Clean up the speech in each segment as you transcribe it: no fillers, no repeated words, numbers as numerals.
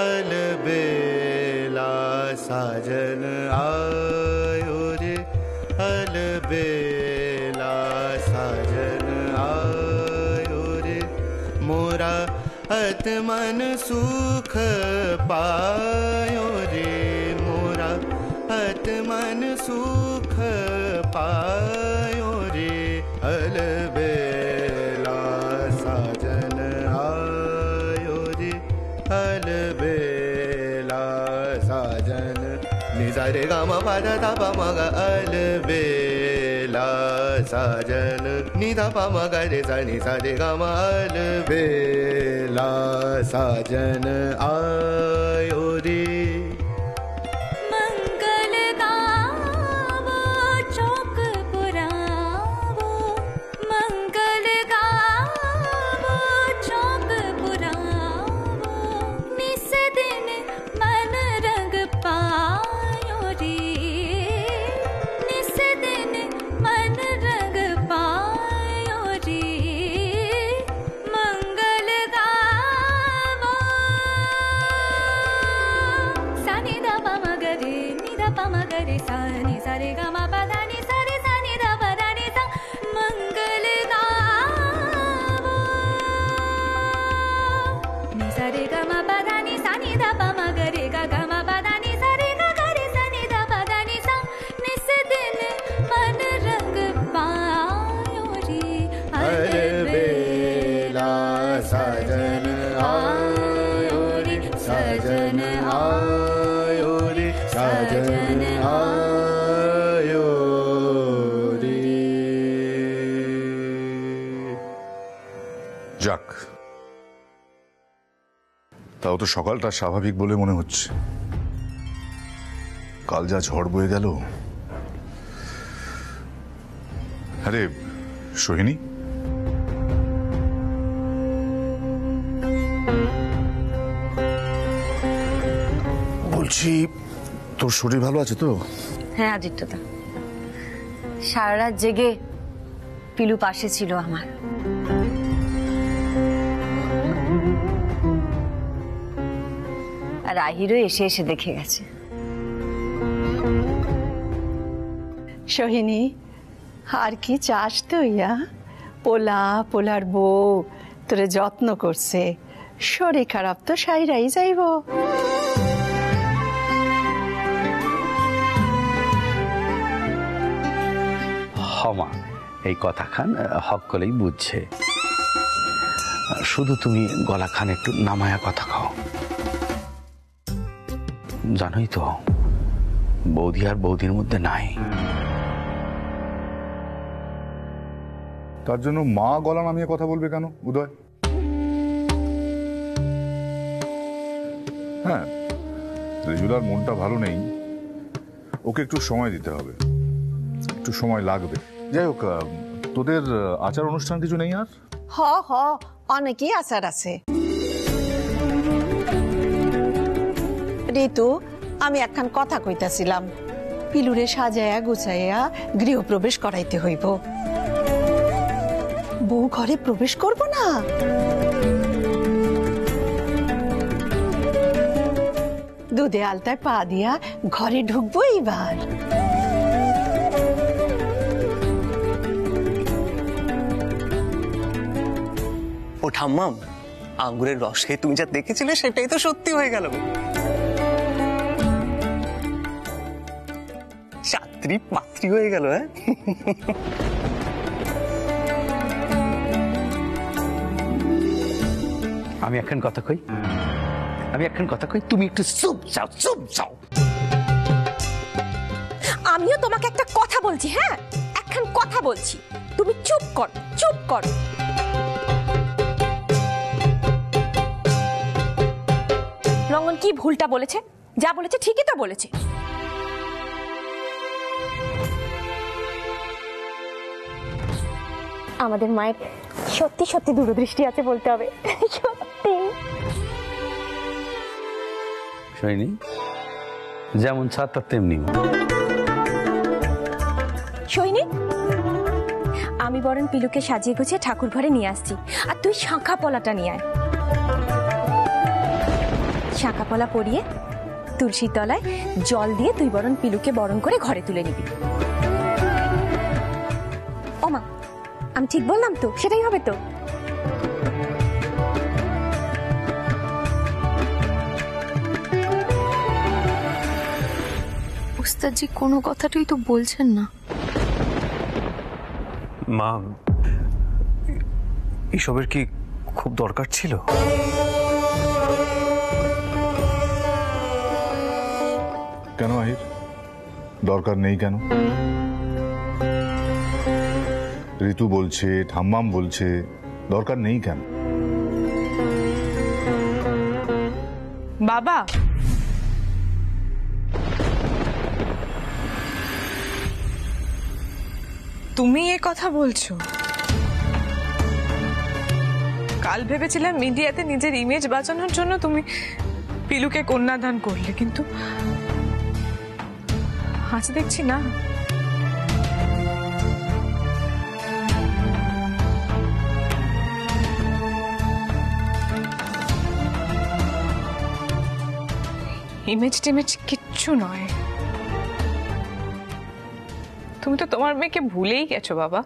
अलबेला साजन आयो रे अलबेला साजन आयो रे मोरा आत्मन सुख पायो रे मोरा आत्मन सुख पायो रे अलबेला साजन आयो रे अलबेला साजन निजा रे गा म पा दा पा म ग अलबेला साजन निधा पा म ग रे सा नि सा रे गा म अलबेला साजन आयो रे साजन आयो रे साजन आयो रे साजन आयो रे যাক তাও তো সকালটা স্বাভাবিক বলে মনে হচ্ছে কাল যা ঝড় বয়ে গেল আরে সোহিনী বলছি তোর শরীর ভালো আছে তো হ্যাঁ আদিত্যদা সারা রাত জেগে পিলু পাশে ছিল আমার আর আহিরও এসে এসে দেখে গেছে সোহিনী আর কি চাস তুই পোলার বউ তোরে যত্ন করছে শরীর খারাপ তো সাইরাই যাইব হমা এই কথাখান হক কলেই বুঝছে শুধু তুমি গলাখান একটু নামায়া কথা খাও জানোই তো বৌদি আর বৌদির মধ্যে নাই তার জন্য মা গলা নামিয়ে কথা বলবে কেন উদয় হ্যাঁ রেজুলার মনটা ভালো নেই ওকে একটু সময় দিতে হবে একটু সময় লাগবে যাই হোক তোদের আচার অনুষ্ঠান কিছু নেই আর হ অনেকই আচার আছে ঋতু আমি একখান কথা কইতাছিলাম পিলুরে সাজায়া গুছাইয়া গৃহপ্রবেশ করাইতে হইব বউ ঘরে প্রবেশ করব না দুধে আলতায় পা দিয়া ঘরে ঢুকবো এইবার ও ঠাম্মাম আঙ্গুরের রস খেয়ে তুমি যা দেখেছিলে সেটাই তো সত্যি হয়ে গেল ছাত্রী পাত্রী হয়ে গেল হ্যাঁ আমি এখন কথা কই তুমি একটু চুপ যাও আমিও তোমাকে একটা কথা বলছি হ্যাঁ এখন কথা বলছি তুমি চুপ কর রঙ্গন কি ভুলটা বলেছে যা বলেছে ঠিকই তো বলেছে আমাদের মায়ের সত্যি সত্যি দূরদৃষ্টি আছে বলতে হবে সত্যি সোহিনী যেমন ছাত্র তেমনি সোহিনী আমি বরং পিলুকে সাজিয়ে গুছিয়ে ঠাকুর ঘরে নিয়ে আসছি আর তুই শাঁখা পলাটা নিয়ে আয় শাঁখাপলা পরিয়ে তুলসীর তলায় জল দিয়ে তুই বরং পিলুকে বরণ করে ঘরে তুলে নিবি। ও মা, আমি ঠিক বললাম তো? সেটাই হবে তো? ওস্তাদজি কোনো কথাটাই তো বলছেন না। মা, এসবের কি খুব দরকার ছিল? কেন আহির, দরকার নেই কেন? ঋতু বলছে, ঠাম্মাম বলছে, দরকার নেই কেন? বাবা, তুমি এ কথা বলছো? কাল ভেবেছিলাম মিডিয়াতে নিজের ইমেজ বাঁচানোর জন্য তুমি পিলুকে কন্যাদান করলে, কিন্তু আজ দেখছি না। ইমেজ টিমেজ কিচ্ছু নয়, তুমি তো তোমার মেয়েকে ভুলেই গেছো বাবা।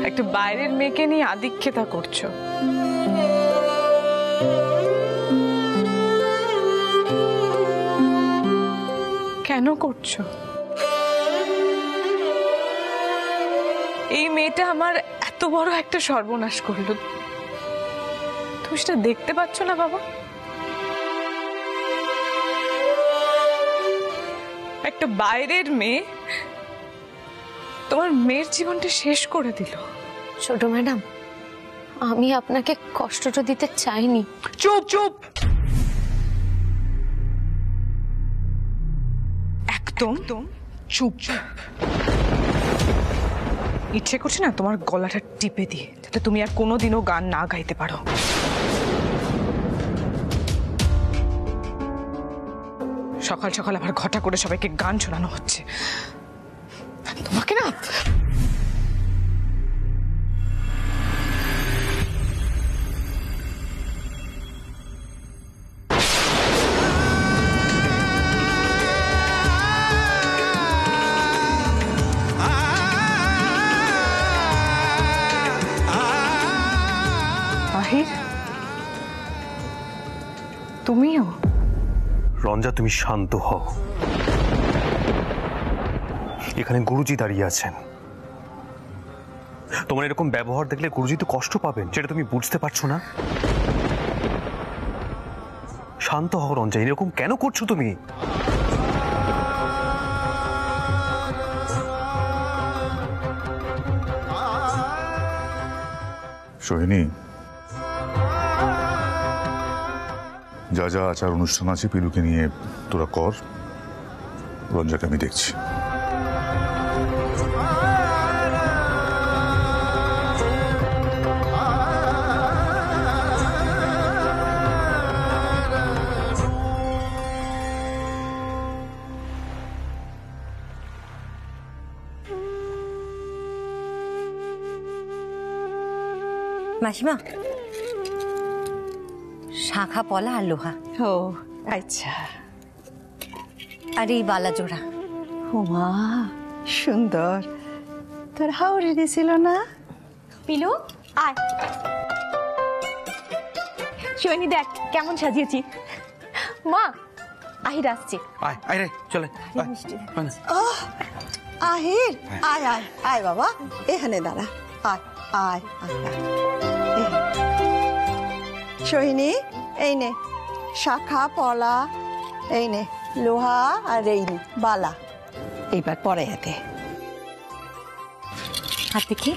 একটা বাইরের মেয়েকে নিয়ে আদিক্ষেতা করছো। কেন করছো? এই মেয়েটা আমার এত বড় একটা সর্বনাশ করলো, তুমি সেটা দেখতে পাচ্ছ না বাবা? একটা বাইরের মেয়ে তোমার মেয়ের জীবনটা শেষ করে দিল। ছোট ম্যাডাম, আমি আপনাকে কষ্টটা দিতে চাইনি। চুপ চুপ, একদম চুপ। ইচ্ছে করছে না তোমার গলাটা টিপে দিয়ে, যাতে তুমি আর কোনোদিনও গান না গাইতে পারো। সকাল সকাল আবার ঘটা করে সবাইকে গান শোনানো হচ্ছে। তোমাকে না আহির, তুমিও? রঞ্জা, তুমি শান্ত হও। এখানে গুরুজি দাঁড়িয়ে আছেন। তোমার এরকম ব্যবহার দেখলে গুরুজি তো কষ্ট পাবেন, যেটা তুমি বুঝতে পারছো না। শান্ত হও রঞ্জা, এরকম কেন করছো তুমি? সোহিনী, যা যা আচার অনুষ্ঠান আছে পিলুকে নিয়ে তোরা কর, রঞ্জাকে আমি দেখছি। মাসিমা, শাখা পলা আর লোহা। ও আচ্ছা। আর এই বালা জোড়া। মা সুন্দর, তোর হাওড়ি দিছিল না? পিলু আয়, শিবানী দেখ কেমন সাজিয়েছি। মা, আহির আসছে। আয় আয় রে, চলে আহির, আয় আয় আয় বাবা, এখানে দাঁড়া। আয় আয় আয়। সোহিনী, এই নে শাখা পলা, এই নে লোহা, আর এই নে বালা। এইবার পরে হাতে হাতে কি?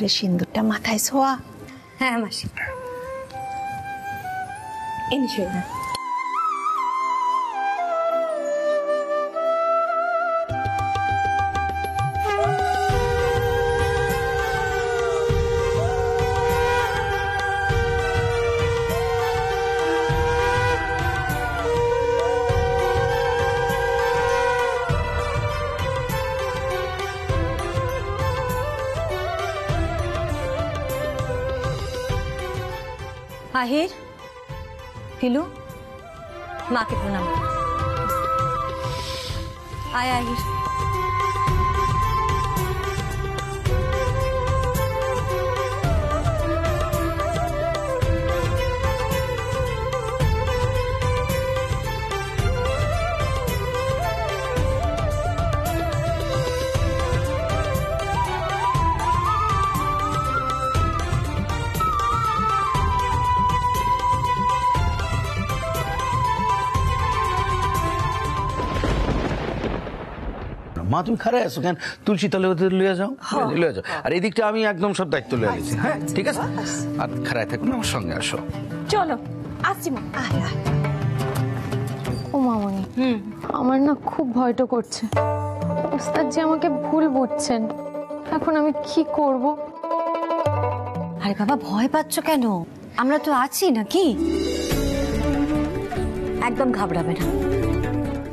করে সিন্দুরটা মাথায় ছোঁয়া। হ্যাঁ মাসি। এনেছো না আহির, ফিলু, মাকে প্রণাম। আয় আহির। মা তুমি খারাপ আছো কেন? তুলসী তলে ওদের লইয়া যাও, লইয়া যাও। আর এদিকটা আমি একদম সব দায়িত্ব লইয়া গেছি। হ্যাঁ ঠিক আছে, আর খারাপ থাকুন, আমার সঙ্গে আসো। চলো আসছি মা। ও মামনি, আমার না খুব ভয়টা করছে। ওস্তাদ জি আমাকে ভুল বুঝছেন, এখন আমি কি করব? আরে বাবা, ভয় পাচ্ছ কেন? আমরা তো আছি নাকি? একদম ঘাবড়াবে না।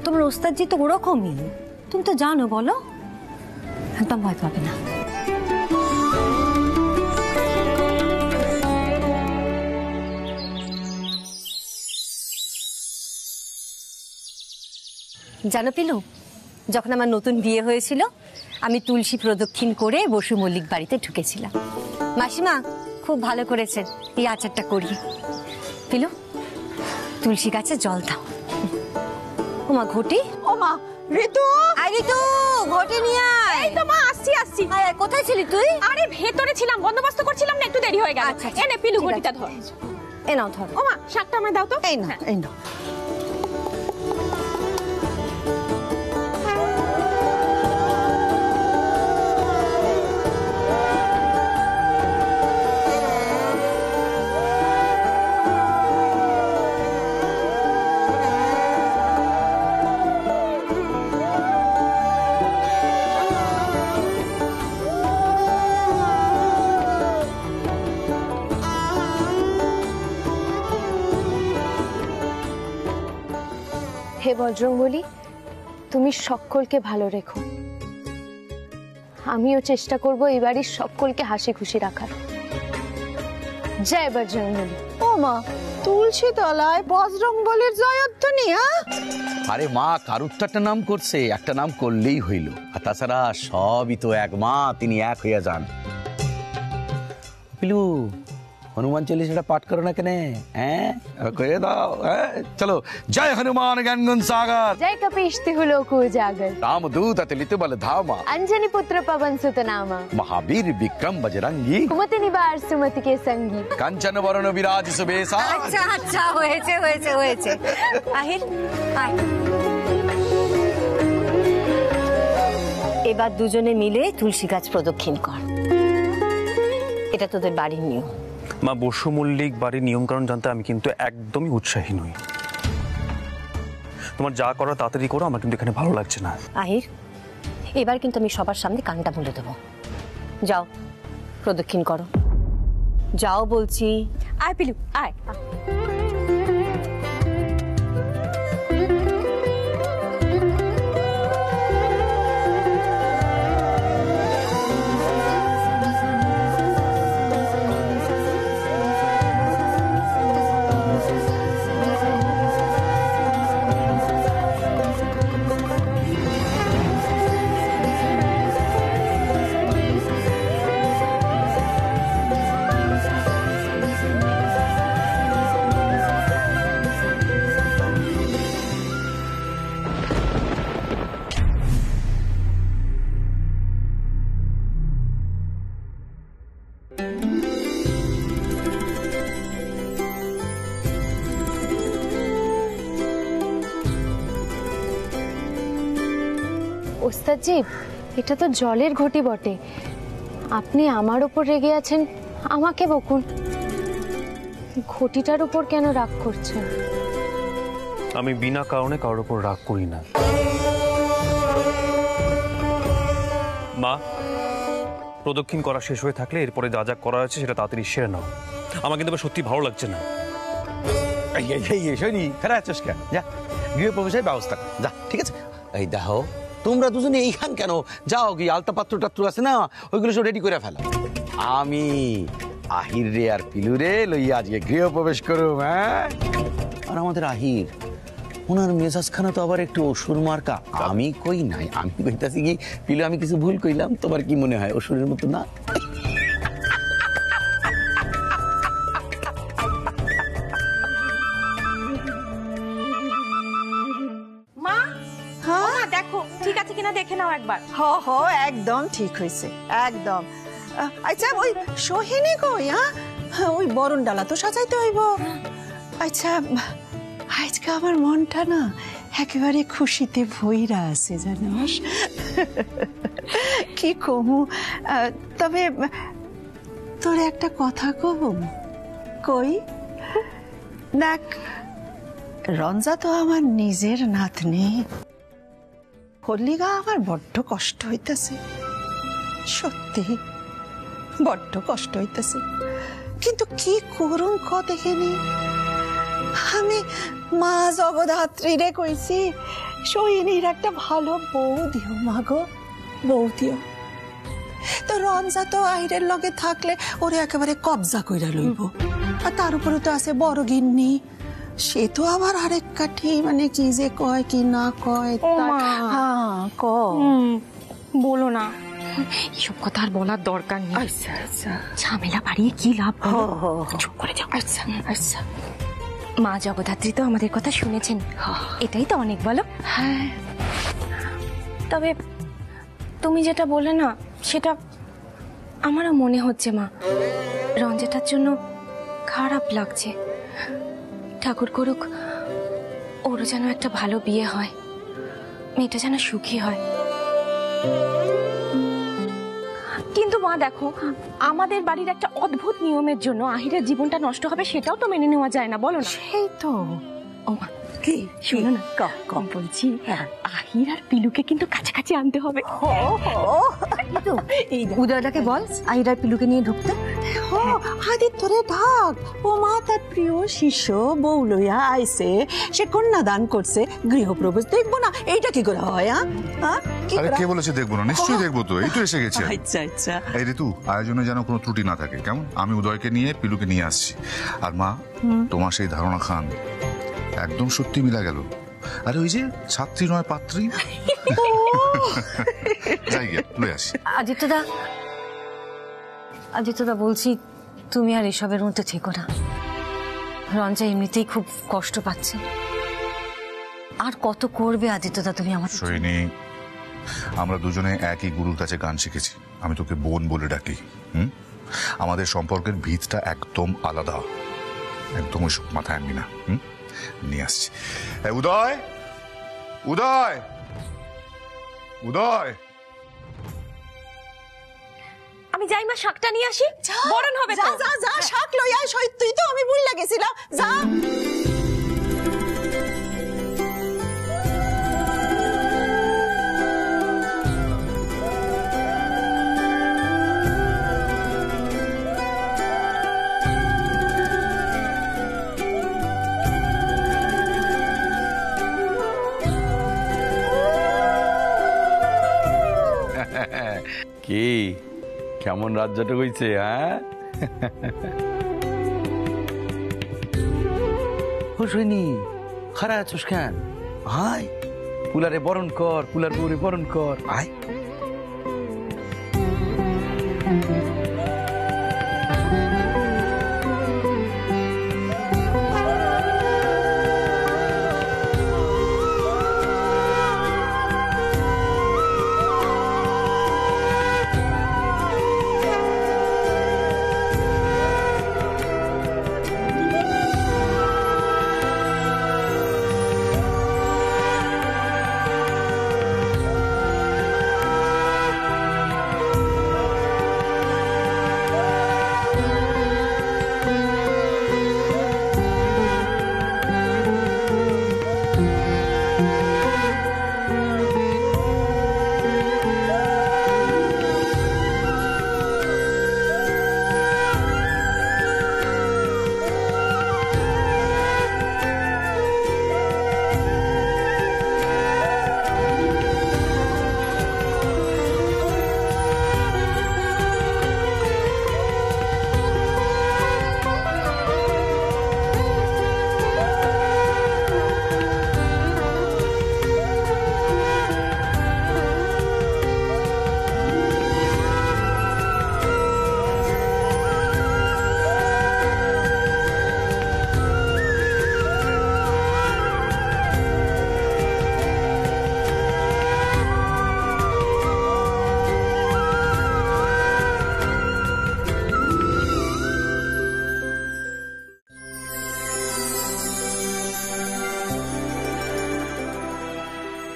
তোমার ওস্তাদজি তো ওরকমই, তুমি তো জানো। বলো, একদম ভয় পাবে না। জানো পিলু, যখন আমার নতুন বিয়ে হয়েছিল আমি তুলসী প্রদক্ষিণ করে বসু মল্লিক বাড়িতে ঢুকেছিলাম। মাসিমা খুব ভালো করেছেন এই আচারটা করিয়ে। পিলু, তুলসী গাছে জল দাও। ওমা ঘটি, ওমা ঋতু, আয় ঋতু, ঘটি নিয়ে আয়। এই তো মা আসছি আসছি। আয়, কোথায় ছিলি তুই? আরে ভেতরে ছিলাম, বন্দোবস্ত করছিলাম না, একটু দেরি হয়ে গেল। আচ্ছা, এনে পিলু ঠিক ঘটিটা আছে। ধর। এ নাও ধর। ও মা, শাকটা আমায় দাও তো। এই না এই না। হে বজরংবলী, তুমি সকলকে ভালো রেখো। আমিও চেষ্টা করব এই বাড়ির সকলকে হাসি খুশি রাখার। জয় বজরংবলী। ও মা, তুলসী তলায় বজরংবলীর জয়ধ্বনি। আরে মা, কারুর তো একটা নাম করছে, একটা নাম করলেই হইল। আর তাছাড়া সবই তো এক মা, তিনি এক হইয়া যান। পিলু, হনুমান চল্লিশাটা পাঠ করো না কেন? হ্যাঁ করে দাও। চলো, জয় হনুমান জ্ঞানগুণ সাগর, জয় কপীশ তিহুলোক উজাগর, রামদূত অতুলিত বল ধাमा, अंजनी पुत्र पवन सुत नामा, महावीर विक्रम बजरंगी, कुमति निवार सुमति के संगी, কাঞ্চন বরণ বিরাজ সুবেশা। আচ্ছা আচ্ছা, হয়েছে হয়েছে হয়েছে। আহির, আয়। এবার দুজনে মিলে তুলসী গাছ প্রদক্ষিণ কর। এটা তোদের বাড়ির নিয়ম। মা, বসু মল্লিক বাড়ির নিয়ম কারণ জানতে আমি কিন্তু একদমই উৎসাহী নই। তোমার যা করা তাড়াতাড়ি করো, আমার কিন্তু এখানে ভালো লাগছে না। আহির, এবার কিন্তু আমি সবার সামনে কানটা বলে দেবো। যাও প্রদক্ষিণ করো, যাও বলছি। আয় পিলু আয়। ওস্তাদজি, এটা তো জলের ঘটি বটে, আপনি আমার উপর রেগে আছেন, আমাকে বকুন। ঘটিটার উপর কেন রাগ করছেন? আমি বিনা কারণে কারোর উপর রাগ করি না। মা, প্রদক্ষিণ করা শেষ হয়ে থাকলে এরপরে যা যা করা আছে সেটা তাড়াতাড়ি সেরে নাও। আমার কিন্তু সত্যি ভালো লাগছে না। যা গৃহপ্রবেশের ব্যবস্থা যা, ঠিক আছে? এই দেখো, তোমরা দুজনে এইখান কেন যাও, কি আলতা পাত্র টাত্র আছে না, ওইগুলো সব রেডি করে ফেলো। আমি আহির রে আর পিলু রে লইয়া আজকে গৃহপ্রবেশ করুম। হ্যাঁ, আর আমাদের আহির, ওনার মেজাজখানা তো আবার একটু অসুর মার্কা। আমি কই নাই, আমি কইতাছি কি পিলু, আমি কিছু ভুল কইলাম? তোমার কি মনে হয় অসুরের মতো না? দেখো ঠিক আছে কিনা দেখে নাও একবার। একদম ঠিক হয়েছে, একদম। আচ্ছা, ওই সোহিনী কই? ওই বরণ ডালা তো সাজাইতে হইব। আচ্ছা, আজকে আমার মনটা না একেবারে খুশিতে ভইরা আছে, জানোস? কি কমু, তবে তোর একটা কথা কব। কই দেখ, রঞ্জা তো আমার নিজের নাতনি, হল্লিগা আমার বড্ড কষ্ট হইতেছে, সত্যি বড্ড কষ্ট হইতেছে। কিন্তু কি করুন ক দেখেনি, আমি মা জগদ্ধাত্রী রে কইছি সোহিনীর একটা ভালো বউ দিও, মা গো, বউ দিও। তো রঞ্জা তো আহিরের লগে থাকলে ওরে একেবারে কবজা কইরা লইব, আর তার উপরে তো আছে বড় গিন্নি, সে তো আবার আরেক কাঠি, মানে কি যে কয় কি না কয়। বলো না, এসব কথা আর বলার দরকার নেই। আচ্ছা আচ্ছা, ঝামেলা বাড়িয়ে কি লাভ, চুপ করে যাও। আচ্ছা আচ্ছা। মা জগদ্ধাত্রী তো আমাদের কথা শুনেছেন, এটাই তো অনেক, বলো? হ্যাঁ, তবে তুমি যেটা বলে না, সেটা আমারও মনে হচ্ছে মা। রঞ্জাটার জন্য খারাপ লাগছে। ঠাকুর করুক ওরও যেন একটা ভালো বিয়ে হয়, মেয়েটা যেন সুখী হয়। কিন্তু মা দেখো, আমাদের বাড়ির একটা অদ্ভুত নিয়মের জন্য আহিরের জীবনটা নষ্ট হবে, সেটাও তো মেনে নেওয়া যায় না, বলো না? সেই তো। ও মা, কি শোনো না, কম বলছি, আহির আর পিলুকে কিন্তু কাছাকাছি আনতে হবে। উদয়দাকে বল আহির আর পিলুকে নিয়ে ঢুকতে। আদিত্যরে ঢাক, ও মা তার প্রিয় শিষ্য বউ লইয়া আইছে, সে কন্যাদান করছে, গৃহপ্রবেশ দেখবো না? এইটা কি করে হয়? আরে কে বলেছে দেখবো না? নিশ্চয়ই দেখবো তো, এই তো এসে গেছে। আচ্ছা আচ্ছা। এই ঋতু, আয়োজনে যেন কোনো ত্রুটি না থাকে, কেমন? আমি উদয়কে নিয়ে পিলুকে নিয়ে আসছি। আর মা, তোমার সেই ধারণা খান একদম সত্যি মিলা গেল। আরে ওই যে ছাত্রী নয় পাত্রী। যাই গে, লয়ে আসি। আদিত্যদা বলছি, তুমি আর এসবের মধ্যে থেকো না। রঞ্জা এমনিতেই খুব কষ্ট পাচ্ছে, আর কত করবে আদিত্যদা তুমি আমার? সোহিনী, আমরা দুজনে একই গুরুর কাছে গান শিখেছি, আমি তোকে বোন বলে ডাকি। আমাদের সম্পর্কের ভিতটা একদম আলাদা, একদম ওইসব মাথায় আনবি না। নিয়ে আসছি। উদয়, উদয়, উদয়। আমি যাই মা, শাকটা নিয়ে আসি, বরণ হবে। যা যা যা, শাক লই আয়। তুই তো, আমি ভুল লাগেছিলাম, যা। কি কেমন রাজ্যটা হইছে? হ্যাঁ, হুসনি খারা আছিস কেন? আয়, পুলারে বরণ কর, পুলার বউরে বরণ কর, আয়।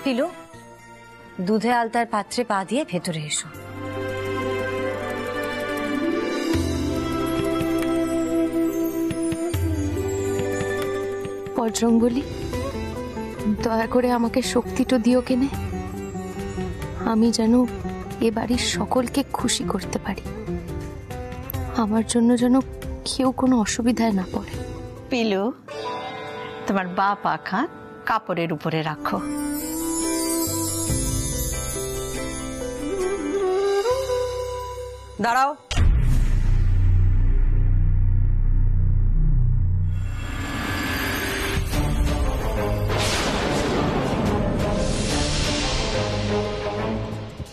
পিলু, দুধে আলতার পাত্রে পা দিয়ে ভেতরে এসো। বজরং বলি, দয়া করে আমাকে শক্তিটা দিও কেনে, আমি যেন এ বাড়ির সকলকে খুশি করতে পারি। আমার জন্য যেন কেউ কোনো অসুবিধায় না পড়ে। পিলু, তোমার বা পাখা কাপড়ের উপরে রাখো। দাঁড়াও।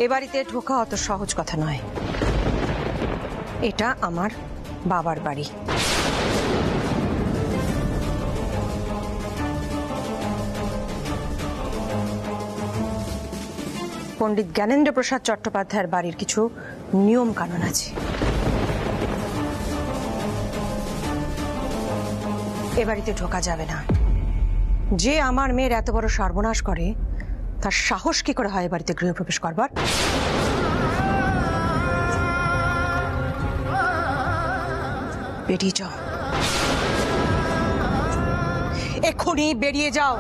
এ বাড়িতে ঢোকা অত সহজ কথা নয়। এটা আমার বাবার বাড়ি। পণ্ডিত জ্ঞানেন্দ্র প্রসাদ চট্টোপাধ্যায়ের বাড়ির কিছু নিয়ম কানুন আছে। এ বাড়িতে ঢোকা যাবে না। যে আমার মেয়ের এত বড় সর্বনাশ করে, তার সাহস কি করে হয় এ বাড়িতে গৃহপ্রবেশ করবার? বেরিয়ে যাও, এক্ষুনি বেরিয়ে যাও।